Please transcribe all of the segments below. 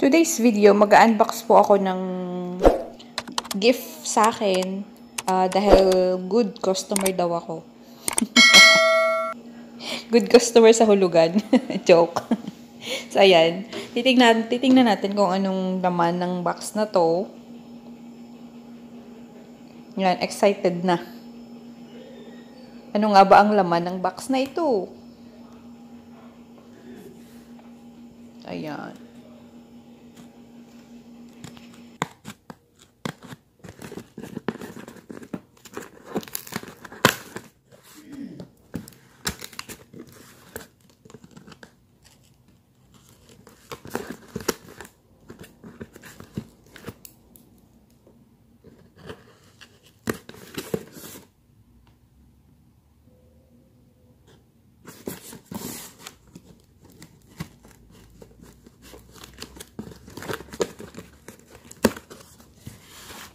Today's video, mag-unbox po ako ng gift sa akin dahil good customer daw ako. Good customer sa hulugan. Joke. So, ayan. Titingnan natin kung anong laman ng box na to. Yan, excited na. Ano nga ba ang laman ng box na ito? Ayan.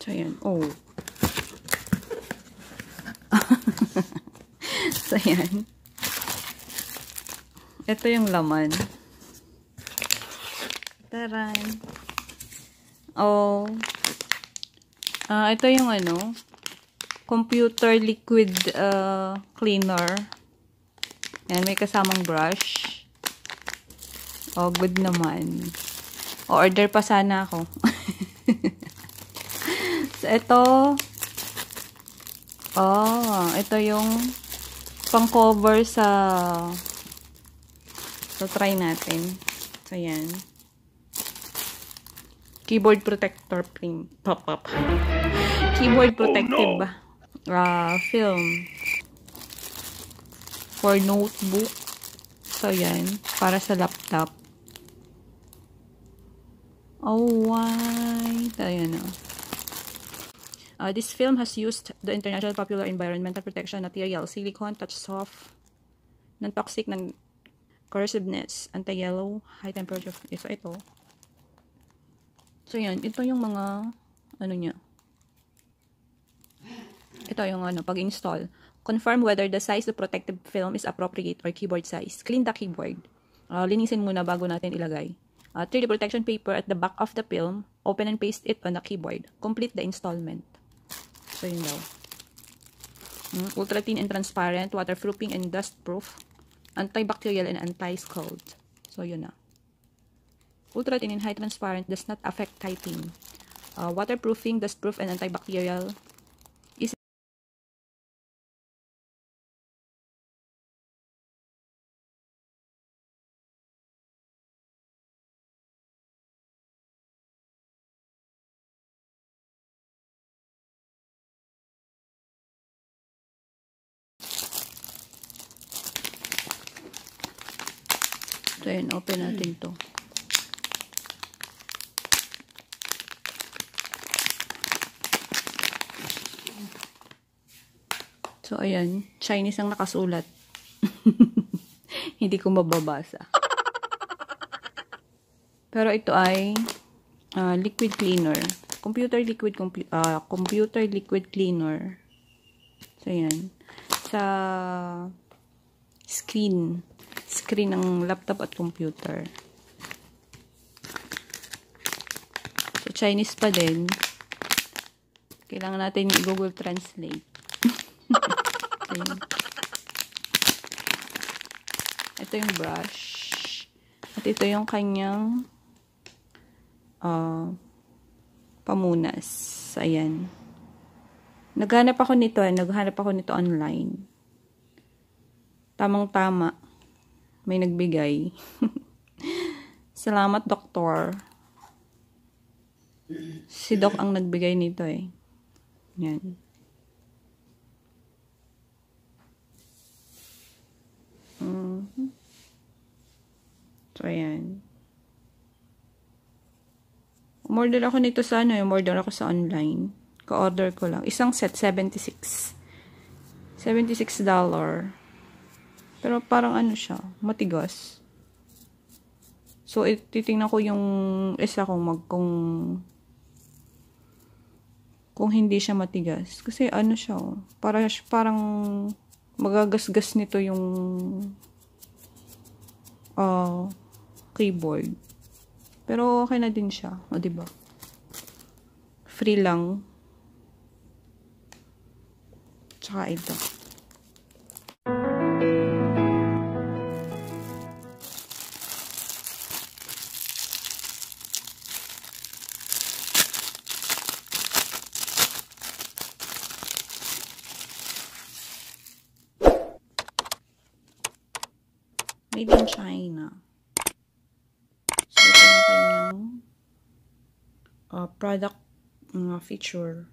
So, ayan. Oh. So, ayan. Ito yung laman. Taran. Oh. Ito yung computer liquid cleaner. Ayan, may kasamang brush. Oh, good naman. O-order pa sana ako. So, ito yung pang-cover sa try natin. So, yan. Keyboard protector pop-up. Keyboard protective film for notebook. So, yan. Para sa laptop. Oh, why? Ayan o. This film has used the international popular environmental protection material, silicone, touch soft, non-toxic, non-corrosiveness, anti-yellow, high temperature. So, ito. So, yan. Ito yung mga, niya. Ito yung, pag-install. Confirm whether the size of protective film is appropriate or keyboard size. Clean the keyboard. Linisin muna bago natin ilagay. 3D protection paper at the back of the film. Open and paste it on the keyboard. Complete the installment. So, yun daw. Ultra thin and transparent, waterproofing and dustproof, antibacterial and anti-scald. So, yun na. Ultra thin and high transparent, does not affect typing. Waterproofing, dustproof, and antibacterial. So, yun. Open natin to. So, ayan. Chinese ang nakasulat. Hindi ko mababasa. Pero ito ay liquid cleaner. Computer liquid cleaner. So, ayan. Sa screen ng laptop at computer. So, Chinese pa din. Kailangan natin i-Google Translate. Ito yung brush. At ito yung kanyang pamunas. Ayan. Naghanap ako nito online. Tamang-tama. May nagbigay. Salamat, doktor. Si Doc ang nagbigay nito eh. Yan. So, ayan. Umorder ako nito sa umorder ako sa online. Ka-order ko lang. Isang set, $76. Pero parang siya, matigas. So, titingnan ko yung isa kung hindi siya matigas. Kasi siya, parang magagasgas nito yung keyboard. Pero okay na din siya. O, diba? Free lang. Tsaka ito. Made in China. So, ito yung kanyang product feature.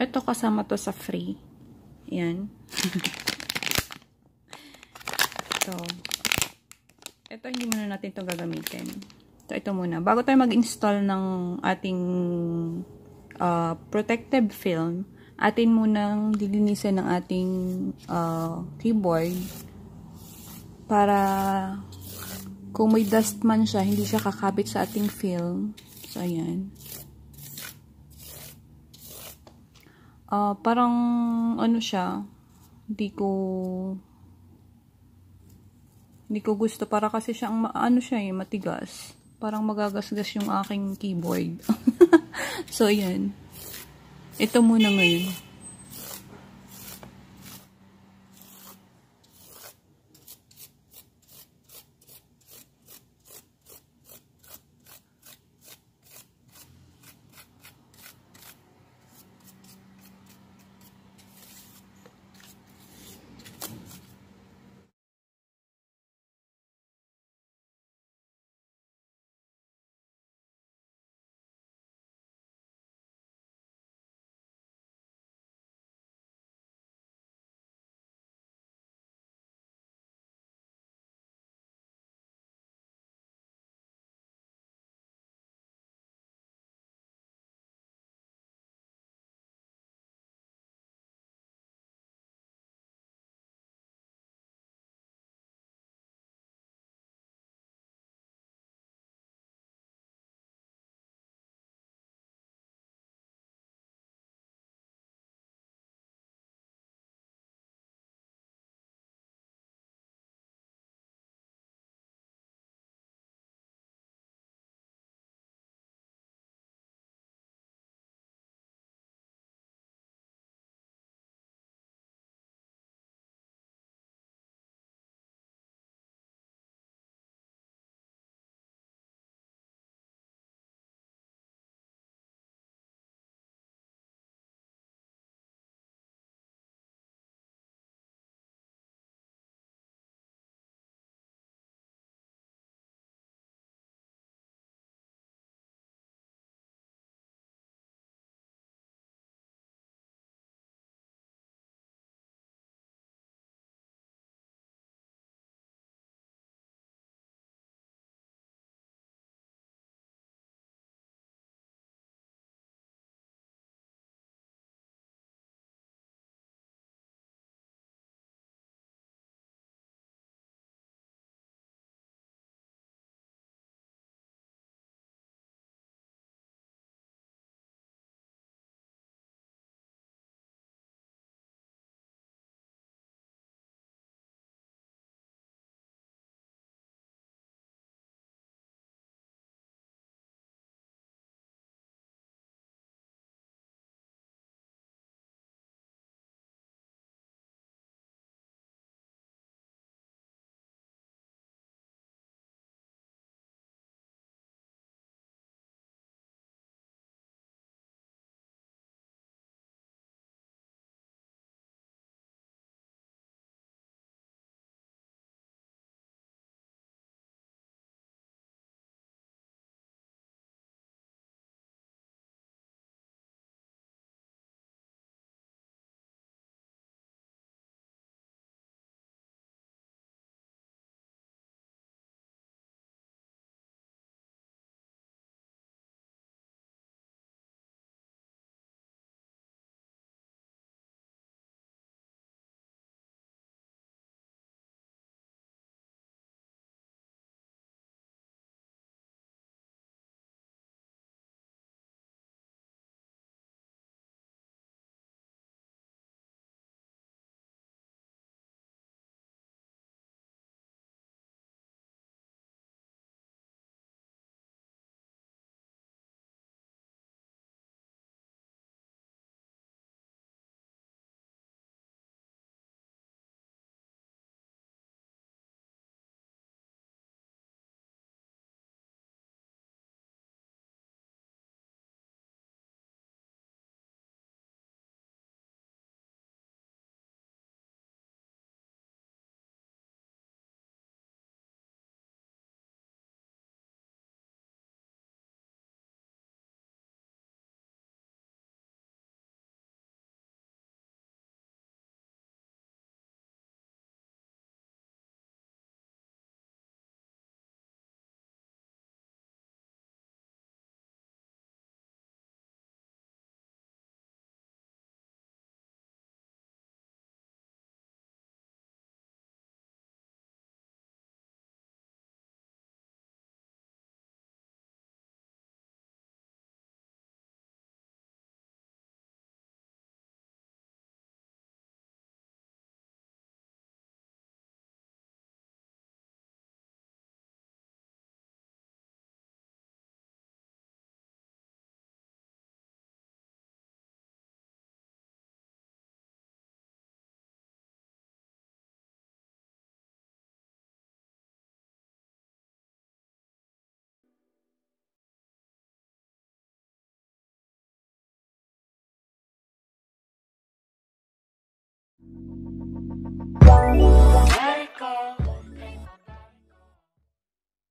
Ito kasama to sa free. Yan. Ito hindi muna natin to gagamitin. Ito muna. Bago tayo mag-install ng ating protective film, atin munang lilinisan ng ating keyboard para kung may dust man siya, hindi siya kakabit sa ating film. So, ayan. Parang ano siya, hindi ko gusto para kasi siyang ano siya matigas. Parang magagasgas yung aking keyboard. So, ayan. Ito muna ngayon.